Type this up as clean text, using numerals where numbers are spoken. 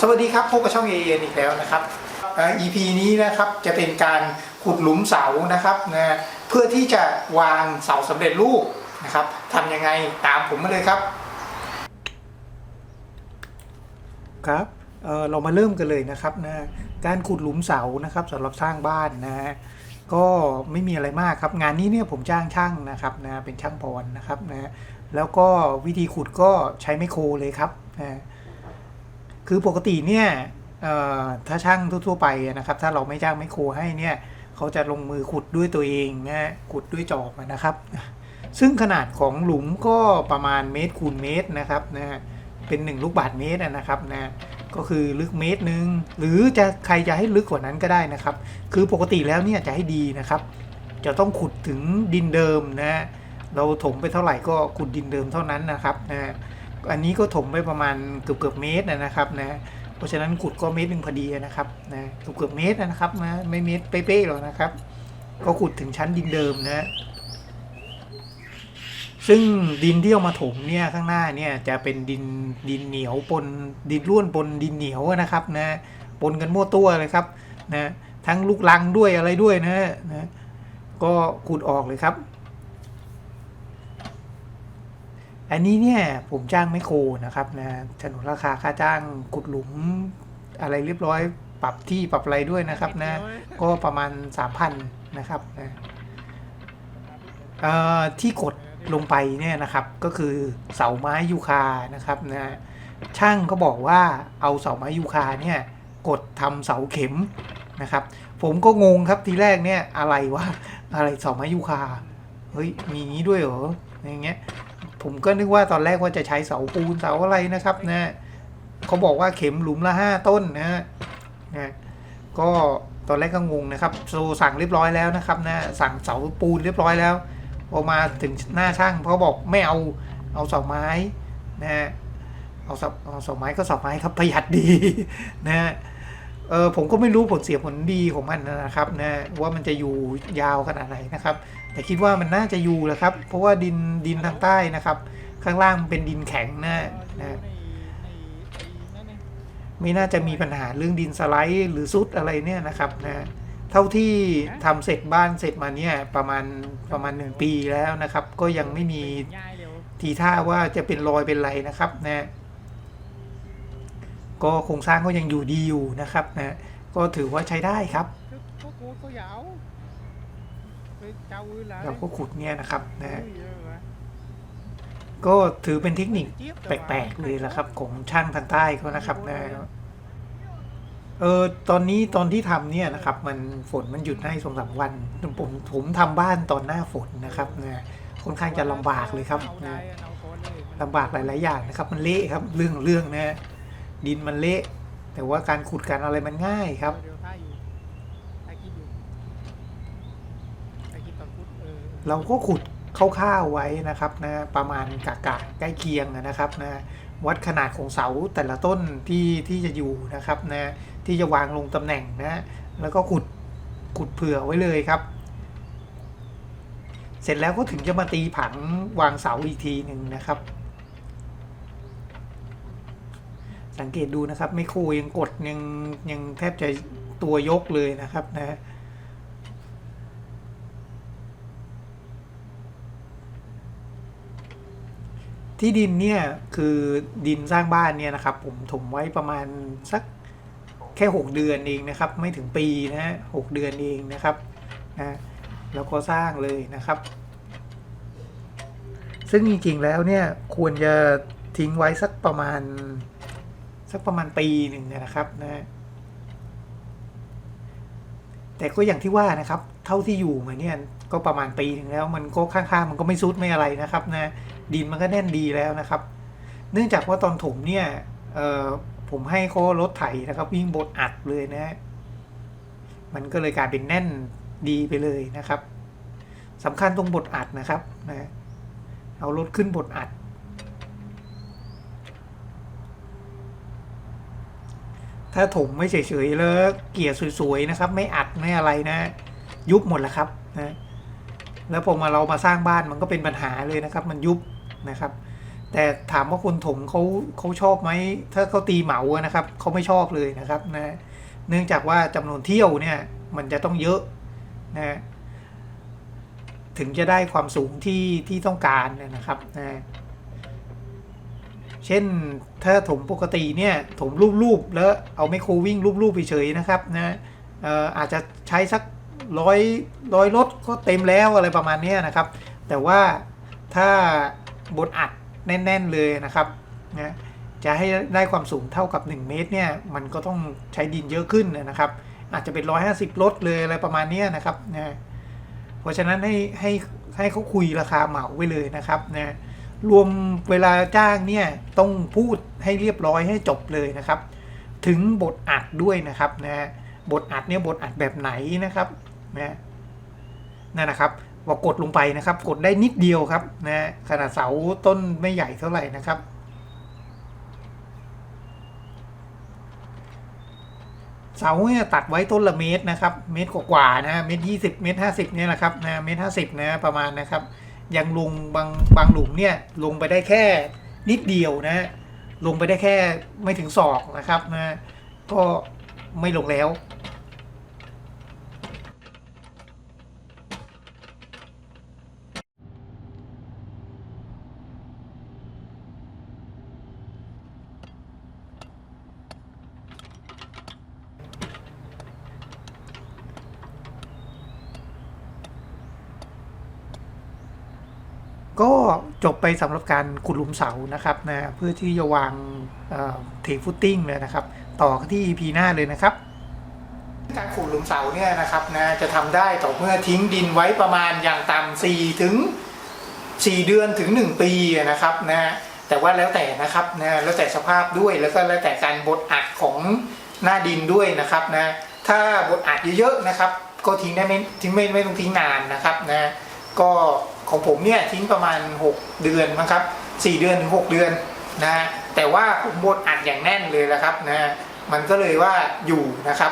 สวัสดีครับพบกับช่อง AN อีกแล้วนะครับEP นี้นะครับจะเป็นการขุดหลุมเสานะครับนะเพื่อที่จะวางเสาสำเร็จรูปนะครับทำยังไงตามผมมาเลยครับครับเรามาเริ่มกันเลยนะครับนะการขุดหลุมเสานะครับสำหรับสร้างบ้านนะก็ไม่มีอะไรมากครับงานนี้เนี่ยผมจ้างช่างนะครับนะเป็นช่างพรนะครับนะแล้วก็วิธีขุดก็ใช้ไมโครเลยครับนะคือปกติเนี่ยถ้าช่างทั่วๆไปนะครับถ้าเราไม่จ้างไมโครให้เนี่ยเขาจะลงมือขุดด้วยตัวเองนะขุดด้วยจอบนะครับซึ่งขนาดของหลุมก็ประมาณเมตรคูณเมตรนะครับนะเป็น1ลูกบาศก์เมตรนะครับนะก็คือลึกเมตรนึงหรือจะใครจะให้ลึกกว่านั้นก็ได้นะครับคือปกติแล้วเนี่ยจะให้ดีนะครับจะต้องขุดถึงดินเดิมนะเราถมไปเท่าไหร่ก็ขุดดินเดิมเท่านั้นนะครับนะอันนี้ก็ถมไปประมาณเกือบเมตรนะครับนะเพราะฉะนั้นขุดก็เมตรหนึ่งพอดีนะครับนะเกือบเมตรนะครับนะไม่เมตรเป๊ะๆหรอกนะครับก็ขุดถึงชั้นดินเดิมนะซึ่งดินที่เอามาถมเนี่ยข้างหน้าเนี่ยจะเป็นดินเหนียวปนดินร่วนปนดินเหนียวนะครับนะปนกันมั่วตัวเลยครับนะทั้งลูกรังด้วยอะไรด้วยนะก็ขุดออกเลยครับอันนี้เนี่ยผมจ้างไมโครนะครับนะถนนราคาค่าจ้างขุดหลุมอะไรเรียบร้อยปรับที่ปรับอะไรด้วยนะครับนะก็ประมาณ 3,000 นะครับนะที่กดลงไปเนี่ยนะครับก็คือเสาไม้ยูคานะครับนะช่างก็บอกว่าเอาเสาไม้ยูคาเนี่ยกดทำเสาเข็มนะครับผมก็งงครับทีแรกเนี่ยอะไรวะอะไรเสาไม้ยูคาเฮ้ยมีงี้ด้วยเหรออย่างเงี้ยผมก็นึกว่าตอนแรกว่าจะใช้เสาปูนเสาอะไรนะครับนะเขาบอกว่าเข็มหลุมละ5 ต้นนะก็ตอนแรกก็งงนะครับสั่งเรียบร้อยแล้วนะครับนะสั่งเสาปูนเรียบร้อยแล้วพอมาถึงหน้าช่างเขาบอกไม่เอาเสาไม้นะเอาเสาไม้ก็เสาไม้ครับประหยัดดีนะผมก็ไม่รู้ผลเสียผลดีของมันนะครับนะว่ามันจะอยู่ยาวขนาดไหนนะครับแต่คิดว่ามันน่าจะอยู่แหละครับเพราะว่าดินทางใต้นะครับข้างล่างเป็นดินแข็งนะไม่น่าจะมีปัญหาเรื่องดินสไลด์หรือซุดอะไรเนี่ยนะครับนะเท่าที่ทำเสร็จบ้านเสร็จมาเนี่ยประมาณ1 ปีแล้วนะครับก็ยังไม่มีทีท่าว่าจะเป็นรอยเป็นไรนะครับนะก็โครงสร้างก็ยังอยู่ดีอยู่นะครับนะก็ถือว่าใช้ได้ครับเราก็ขุดเนี่ยนะครับนะก็ถือเป็นเทคนิคแปลกๆเลยละครับของช่างทางใต้เขานะครับนะตอนที่ทำเนี่ยนะครับฝนมันหยุดให้2-3 วันผมทำบ้านตอนหน้าฝนนะครับนะค่อนข้างจะลำบากเลยครับนะลำบากหลายๆอย่างนะครับมันเละครับเรื่องนะดินมันเละแต่ว่าการขุดการอะไรมันง่ายครับเราก็ขุดคร่าวๆไว้นะครับนะประมาณกะใกล้เคียงนะครับนะวัดขนาดของเสาแต่ละต้นที่จะอยู่นะครับนะที่จะวางลงตำแหน่งนะแล้วก็ขุดเผื่อไว้เลยครับเสร็จแล้วก็ถึงจะมาตีผังวางเสาอีกทีหนึ่งนะครับสังเกตดูนะครับไม่โคยังกดยังแทบจะตัวยกเลยนะครับนะที่ดินเนี่ยคือดินสร้างบ้านเนี่ยนะครับผมถมไว้ประมาณสักแค่6 เดือนเองนะครับไม่ถึงปีนะ6 เดือนเองนะครับนะแล้วก็สร้างเลยนะครับซึ่งจริงๆแล้วเนี่ยควรจะทิ้งไว้สักประมาณปีหนึ่งนะครับนะแต่ก็อย่างที่ว่านะครับเท่าที่อยู่มาเนี่ยก็ประมาณปีหนึ่งแล้วมันก็ข้างๆมันก็ไม่ซุดไม่อะไรนะครับนะดินมันก็แน่นดีแล้วนะครับเนื่องจากว่าตอนถมเนี่ยผมให้เขารถไถนะครับวิ่งบดอัดเลยนะมันก็เลยกลายเป็นแน่นดีไปเลยนะครับสำคัญตรงบดอัดนะครับนะเอารถขึ้นบดอัดถ้าถมไม่เฉยๆแล้วเกี่ยสวยๆนะครับไม่อัดไม่อะไรนะยุบหมดแล้วครับนะแล้วพอเรามาสร้างบ้านมันก็เป็นปัญหาเลยนะครับมันยุบนะครับ แต่ถามว่าคนถมเขาชอบไหมถ้าเขาตีเหมานะครับเขาไม่ชอบเลยนะครับนะเนื่องจากว่าจำนวนเที่ยวเนี่ยมันจะต้องเยอะนะถึงจะได้ความสูงที่ต้องการนะครับนะเช่นถ้าถมปกติเนี่ยถมรูปแล้วเอาไมโครวิ่งรูปไปเฉยนะครับนะอาจจะใช้สักร้อยรถก็เต็มแล้วอะไรประมาณนี้นะครับแต่ว่าถ้าบทอัดแน่นๆเลยนะครับนะจะให้ได้ความสูงเท่ากับ1เมตรเนี่ยมันก็ต้องใช้ดินเยอะขึ้นนะครับอาจจะเป็น150รถเลยอะไรประมาณนี้นะครับนะเพราะฉะนั้นให้เขาคุยราคาเหมาไว้เลยนะครับนะรวมเวลาจ้างเนี่ยต้องพูดให้เรียบร้อยให้จบเลยนะครับถึงบทอัดด้วยนะครับนะบทอัดเนี่ยบทอัดแบบไหนนะครับนะนั่นนะครับพอกดลงไปนะครับกดได้นิดเดียวครับนะขนาดเสาต้นไม่ใหญ่เท่าไหร่นะครับเสาเนี่ยตัดไว้ต้นละเมตรนะครับเมตรกว่าๆนะเมตร 20เมตร 50เนี่ยแหละครับนะเมตร 50นะประมาณนะครับยังลงบางหลุมเนี่ยลงไปได้แค่นิดเดียวนะลงไปได้แค่ไม่ถึงศอกนะครับนะก็ไม่ลงแล้วก็จบไปสำหรับการขุดหลุมเสานะครับนะเพื่อที่จะวางเทฟุตติ้งเลยนะครับต่อที่ EP หน้าเลยนะครับการขุดหลุมเสาเนี่ยนะครับนะจะทำได้ต่อเมื่อทิ้งดินไว้ประมาณอย่างต่ำ4 ถึง 4 เดือนถึง1 ปีนะครับนะแต่ว่าแล้วแต่นะครับนะแล้วแต่สภาพด้วยแล้วก็แล้วแต่การบดอัดของหน้าดินด้วยนะครับนะถ้าบดอัดเยอะๆนะครับก็ทิ้งได้ไม่ต้องทิ้งนานนะครับนะก็ของผมเนี่ยทิ้งประมาณ6 เดือนนะครับ4 เดือนถึง 6 เดือนนะแต่ว่าผมบดอัดอย่างแน่นเลยนะครับนะมันก็เลยว่าอยู่นะครับ